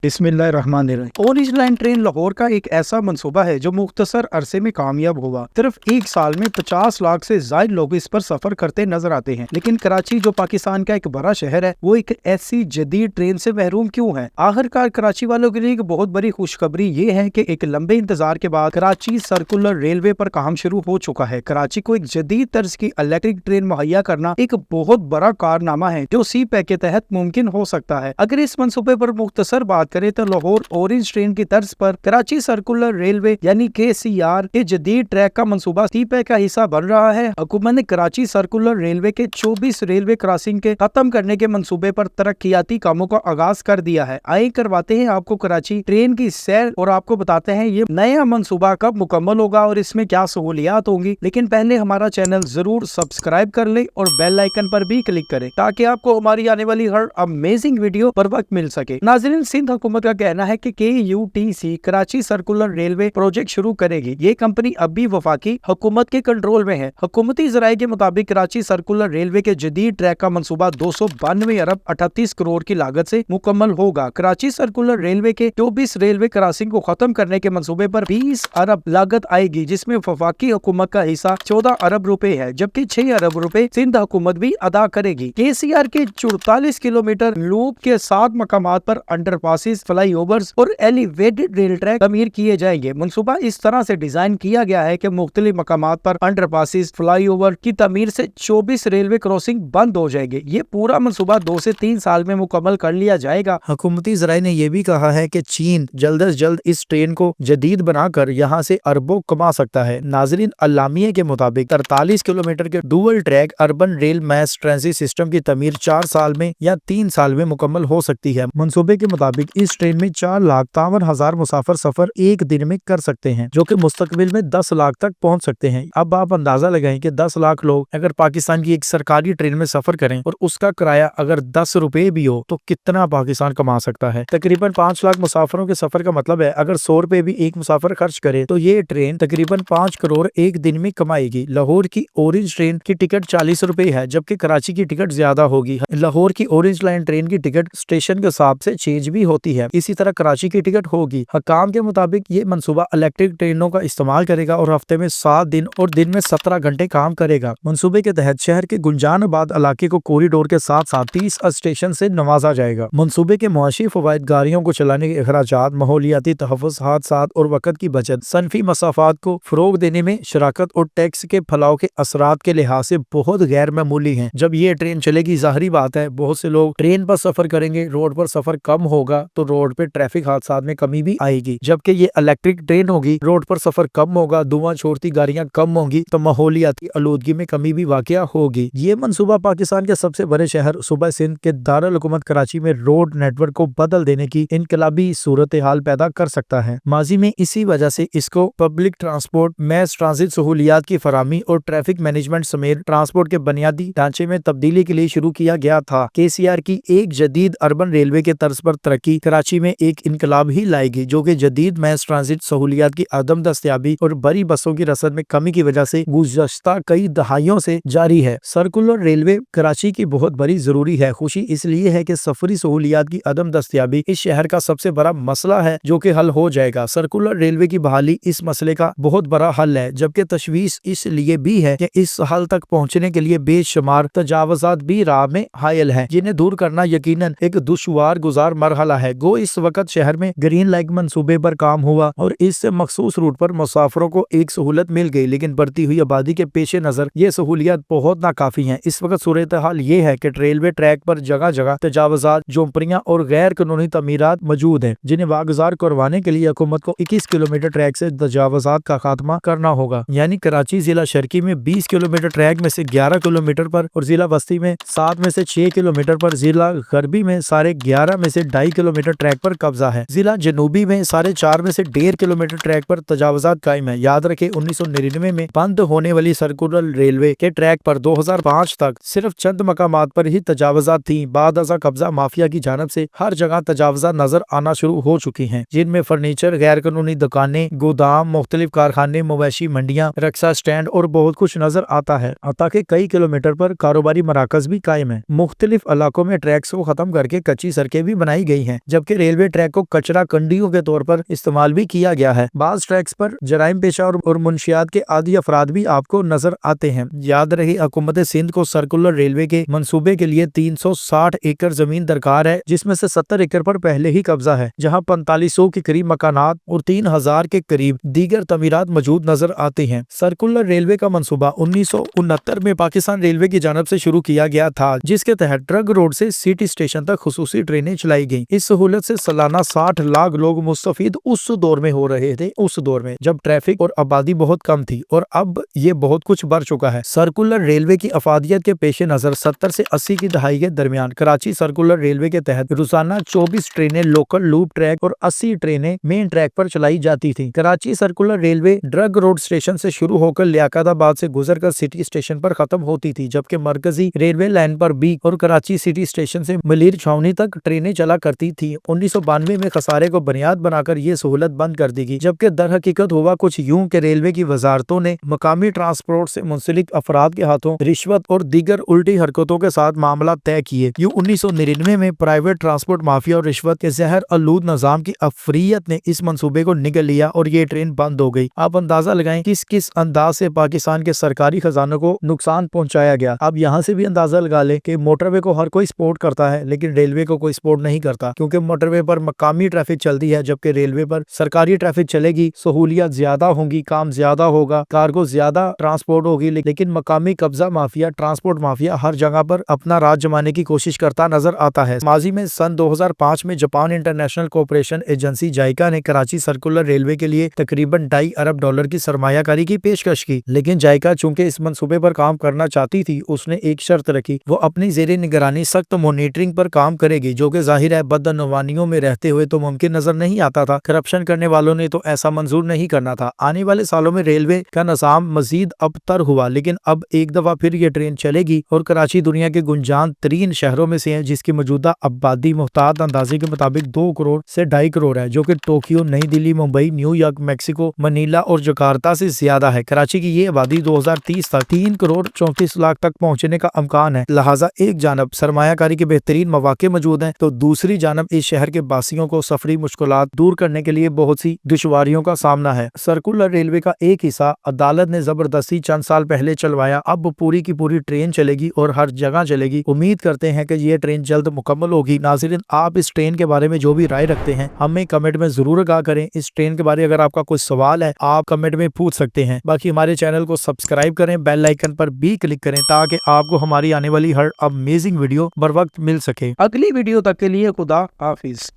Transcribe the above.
बिस्मिल्लाहिर्रहमानिर्रहीम। Orange line train Lahore का एक ऐसा मंसूबा है जो मुख्तसर अरसे में कामयाब हुआ। सिर्फ एक साल में 50 लाख से ज्यादा लोग इस पर सफर करते नजर आते हैं। लेकिन कराची जो पाकिस्तान का एक बड़ा शहर है, वो एक ऐसी जदीद ट्रेन से महरूम क्यों है? आखिरकार कराची वालों के लिए एक बहुत बड़ी खुशखबरी ये है कि एक लंबे इंतजार के बाद कराची सर्कुलर रेलवे पर काम शुरू हो चुका है। कराची को एक जदीद तर्ज की इलेक्ट्रिक ट्रेन मुहैया करना एक बहुत बड़ा कारनामा है जो सी पैक के तहत मुमकिन हो सकता है। अगर इस मंसूबे पर मुख्तसर बात करें तो लाहौर ऑरेंज ट्रेन की तर्ज पर कराची सर्कुलर रेलवे यानी KCR के जदीद ट्रैक का मंसूबा सी पैक का हिस्सा बन रहा है। हुकूमत ने कराची सर्कुलर रेलवे के 24 रेलवे क्रॉसिंग के खत्म करने के मंसूबे पर तरक्याती कामों का आगाज कर दिया है। आइए करवाते हैं आपको कराची ट्रेन की सैर और आपको बताते हैं ये नया मंसूबा कब मुकम्मल होगा और इसमें क्या सहूलियात होंगी। लेकिन पहले हमारा चैनल जरूर सब्सक्राइब कर ले और बेल आइकन पर भी क्लिक करें ताकि आपको हमारी आने वाली हर अमेजिंग वीडियो पर वक्त मिल सके। नाज़रीन, सिंध हुकूमत का कहना है कि KUTC Karachi circular railway project शुरू करेगी। ये कंपनी अब भी वफाकी हुकूमत के कंट्रोल में है। हुकूमती जराये के मुताबिक कराची सर्कुलर रेलवे के जदीद ट्रैक का मंसूबा 292 अरब 38 करोड़ की लागत से मुकम्मल होगा। कराची सर्कुलर रेलवे के 24 रेलवे क्रॉसिंग को खत्म करने के मंसूबे पर 20 अरब लागत आएगी, जिसमें वफाकी हुकूमत का हिस्सा 14 अरब रुपए है, जबकि 6 अरब रुपए सिंध हुकूमत भी अदा करेगी। KCR के 44 किलोमीटर लूप के 7 मकामात पर अंडरपासेस, फ्लाई ओवर्स और एलिवेटेड रेल ट्रैक तमीर किए जाएंगे। मंसूबा इस तरह से डिजाइन किया गया है कि मुख्तलिफ मकामात पर अंडरपासेस, फ्लाई ओवर की तमीर से 24 रेलवे क्रॉसिंग बंद हो जाएंगे। ये पूरा मंसूबा 2 से 3 साल में मुकम्मल कर लिया जाएगा। हुकूमती ज़राए ने यह भी कहा है कि चीन जल्द अज जल्द इस ट्रेन को जदीद बनाकर यहाँ से अरबों कमा सकता है। नाज़रीन, अल्लामिया के मुताबिक 43 किलोमीटर के dual track urban rail mass transit system की तमीर 4 साल में या 3 साल में मुकम्मल हो सकती है। मंसूबे के मुताबिक इस ट्रेन में 4,53,000 मुसाफिर सफर एक दिन में कर सकते हैं, जो कि मुस्तकबिल में 10 लाख तक पहुंच सकते हैं। अब आप अंदाजा लगाएं कि 10 लाख लोग अगर पाकिस्तान की एक सरकारी ट्रेन में सफर करें और उसका किराया अगर 10 रुपए भी हो तो कितना पाकिस्तान कमा सकता है। तकरीबन 5 लाख मुसाफिरों के सफर का मतलब है अगर 100 रुपए भी एक मुसाफिर खर्च करे तो ये ट्रेन तकरीबन 5 करोड़ एक दिन में कमाएगी। लाहौर की ऑरेंज ट्रेन की टिकट 40 रुपए है, जबकि कराची की टिकट ज्यादा होगी। लाहौर की ऑरेंज लाइन ट्रेन की टिकट स्टेशन के हिसाब से चेंज भी होती है, इसी तरह कराची की टिकट होगी। हकाम के मुताबिक ये मंसूबा इलेक्ट्रिक ट्रेनों का इस्तेमाल करेगा और हफ्ते में 7 दिन और दिन में 17 घंटे काम करेगा। मंसूबे के तहत शहर के गुलजानाबाद इलाके को कॉरिडोर के साथ साथ 30 स्टेशन से नवाजा जाएगा। मंसूबे के मुआशी फवायद गाड़ियों को चलाने के अखराजात, माहौलियाती तहफ़्फ़ुज़, हादसात और वक़्त की बचत, सनफी मसाफात को फरोग देने में शराकत और टैक्स के फैलाव के असरात के लिहाज से बहुत गैर मामूली है। जब ये ट्रेन चलेगी, जाहिर बात है बहुत से लोग ट्रेन पर सफर करेंगे, रोड पर सफर कम होगा तो रोड पे ट्रैफिक हादसात में कमी भी आएगी। जबकि ये इलेक्ट्रिक ट्रेन होगी, रोड पर सफर कम होगा, धुआं छोड़ती गाड़ियां कम होंगी तो माहौलियाती आलूदगी में कमी भी वाक़या होगी। ये मंसूबा पाकिस्तान के सबसे बड़े शहर सूबा सिंध के दारुल हुकूमत कराची में रोड नेटवर्क को बदल देने की इनकलाबी सूरत हाल पैदा कर सकता है। माजी में इसी वजह से इसको पब्लिक ट्रांसपोर्ट, मैस ट्रांजिट सहूलियात की फराहमी और ट्रैफिक मैनेजमेंट समेत ट्रांसपोर्ट के बुनियादी ढांचे में तब्दीली के लिए शुरू किया गया था। KCR की एक जदीद अर्बन रेलवे के तर्ज पर तरक्की कराची में एक इनकलाब ही लाएगी, जो कि जदीद मैस ट्रांजिट सहूलियात की अदम दस्तयाबी और बड़ी बसों की रसद में कमी की वजह से गुज़श्ता कई दहाइयों से जारी है। सर्कुलर रेलवे कराची की बहुत बड़ी जरूरी है। खुशी इसलिए है कि सफरी सहूलियात की अदम दस्तयाबी इस शहर का सबसे बड़ा मसला है जो कि हल हो जाएगा। सर्कुलर रेलवे की बहाली इस मसले का बहुत बड़ा हल है, जबकि तशवीश इसलिए भी है कि इस हल तक पहुंचने के लिए बेशुमार तजावजात भी राह में हायल है, जिन्हें दूर करना यकीनन एक दुश्वार गुजार मरहला है। गो इस वक्त शहर में ग्रीन लाइन मंसूबे पर काम हुआ और इससे मखसूस रूट पर मुसाफिरों को एक सहूलत मिल गई, लेकिन बढ़ती हुई आबादी के पेश नजर ये सहूलियत बहुत नाकाफी है। इस वक्त सूरत हाल ये है कि रेलवे ट्रैक पर जगह जगह तजावजात, झोंपड़ियां और गैर कानूनी तमीरात मौजूद है, जिन्हें वागुजार करवाने के लिए हुकूमत को 21 किलोमीटर ट्रैक से तजावजात का खात्मा करना होगा। यानी कराची जिला शर्की में 20 किलोमीटर ट्रैक में से 11 किलोमीटर पर और जिला बस्ती में 7 में से 6 किलोमीटर पर, जिला गरबी में 11.5 में से 2.5 किलोमीटर ट्रैक पर कब्जा है। जिला जनूबी में 4.5 में से 1.5 किलोमीटर ट्रैक पर तजावजात कायम है। याद रखे 1999 में बंद होने वाली सर्कुलर रेलवे के ट्रैक पर 2005 तक सिर्फ चंद मकामात पर ही तजावजात थी। बाद अज़ा कब्जा माफिया की जानब से हर जगह तजावजात नजर आना शुरू हो चुकी हैं, जिनमें फर्नीचर, गैर कानूनी दुकानें, गोदाम, मुख्तलिफ कारखाने, मवेशी मंडियां, रक्षा स्टैंड और बहुत कुछ नजर आता है। ताकि कई किलोमीटर पर कारोबारी मराकज भी कायम है। मुख्तलिफ इलाकों में ट्रैक्स को खत्म करके कच्ची सड़कें भी बनाई गई हैं, जबकि रेलवे ट्रैक को कचरा कंडियों के तौर पर इस्तेमाल भी किया गया है। बाज ट्रैक्स पर जराइम पेशा और मुंशियात के आदी अफराद भी आपको नजर आते हैं। याद रहे, हुकूमत सिंध को सर्कुलर रेलवे के मंसूबे के लिए 360 एकड़ जमीन दरकार है, जिसमें से 70 एकड़ पर पहले ही कब्जा है, जहां 4500 के करीब मकानात और 3000 के करीब दीगर तमीरात मौजूद नजर आते हैं। सर्कुलर रेलवे का मंसूबा 1969 में पाकिस्तान रेलवे की जानब से शुरू किया गया था, जिसके तहत ट्रक रोड से सिटी स्टेशन तक खुसूसी ट्रेनें चलाई गईं। इस सहूलत से सालाना 60 लाख लोग मुस्तफीद उस दौर में हो रहे थे, उस दौर में जब ट्रैफिक और आबादी बहुत कम थी, और अब ये बहुत कुछ बढ़ चुका है। सर्कुलर रेलवे की अफादियत के पेश नजर 70 से 80 की दहाई के दरमियान कराची सर्कुलर रेलवे के तहत रोजाना 24 ट्रेनें लोकल लूप ट्रैक और 80 ट्रेनें मेन ट्रैक पर चलाई जाती थी। Karachi circular railway drug road station से शुरू होकर लियाकताबाद से गुजरकर सिटी स्टेशन पर खत्म होती थी, जबकि मरकजी रेलवे लाइन पर बी और कराची सिटी स्टेशन से मलीर छावनी तक ट्रेनें चला करती थी। 1992 में खसारे को बुनियाद बनाकर ये सहूलत बंद कर दी गई, जबकि दर हकीकत हुआ कुछ यूं के रेलवे की वजारतों ने मकामी ट्रांसपोर्ट से मुंसलिक अफराद के हाथों रिश्वत और दीगर उल्टी हरकतों के साथ मामला तय किए। यूं 1999 में प्राइवेट ट्रांसपोर्ट माफिया और रिश्वत के जहर आलूद निजाम की अफरियत ने इस मंसूबे को निगल लिया और ये ट्रेन बंद हो गई। आप अंदाजा लगाएं किस किस अंदाज से पाकिस्तान के सरकारी खजानों को नुकसान पहुंचाया गया। अब यहाँ से भी अंदाजा लगा ले कि मोटरवे को हर कोई सपोर्ट करता है, लेकिन रेलवे को कोई सपोर्ट नहीं करता, क्योंकि मोटरवे पर मकामी ट्रैफिक चलती है, जबकि रेलवे पर सरकारी ट्रैफिक चलेगी, सहूलियत ज्यादा होंगी, काम ज्यादा होगा, कार्गो ज्यादा ट्रांसपोर्ट होगी, लेकिन मकामी कब्जा माफिया, ट्रांसपोर्ट माफिया हर जगह पर अपना राज जमाने की कोशिश करता नजर आता है। माजी में सन 2005 में Japan International Cooperation Agency JICA ने कराची सर्कुलर रेलवे के लिए तकरीबन $2.5 अरब की सरमायाकारी की पेशकश की, लेकिन जाइका चूंकि इस मंसूबे पर काम करना चाहती थी, उसने एक शर्त रखी, वो अपनी जेरे निगरानी सख्त मॉनिटरिंग पर काम करेगी, जो कि जाहिर है बदअनवानियों में रहते हुए तो मुमकिन नजर नहीं आता था। करप्शन करने वालों ने तो ऐसा मंजूर नहीं करना था। आने वाले सालों में रेलवे का निजाम मजीद अबतर हुआ, लेकिन अब एक दफा फिर ये ट्रेन चलेगी और कराची दुनिया के गुंजान तरीन शहरों में से है, जिसकी मौजूदा आबादी मुहतात अंदाजे के मुताबिक 2 करोड़ से 2.5 करोड़ है, जो कि टोक्यो, नई Delhi, Mumbai, New York, Mexico, Manila और जकार्ता से ज्यादा है। कराची की ये आबादी 2030 तक 3 करोड़ 34 लाख तक पहुंचने का इम्कान है। लिहाजा एक जानब सरमायाकारी के बेहतरीन मौके मौजूद हैं, तो दूसरी जानब इस शहर के बासियों को सफरी मुश्किलात दूर करने के लिए बहुत सी दुश्वारियों का सामना है। सर्कुलर रेलवे का एक हिस्सा अदालत ने जबरदस्ती चंद साल पहले चलवाया, अब पूरी की पूरी ट्रेन चलेगी और हर जगह चलेगी। उम्मीद करते हैं कि ये ट्रेन जल्द मुकम्मल होगी। नाज़रीन, आप इस ट्रेन के बारे में जो भी राय रखते हैं हमें कमेंट में जरूर आगाह करें। इस ट्रेन के बारे में अगर आपका कोई सवाल है आप कमेंट में पूछ सकते हैं। बाकी हमारे चैनल को सब्सक्राइब करें, बेल आइकन पर भी क्लिक करें, ताकि आपको हमारी आने वाली हर अमेजिंग वीडियो बर वक्त मिल सके। अगली वीडियो तक के लिए खुदा हाफिज।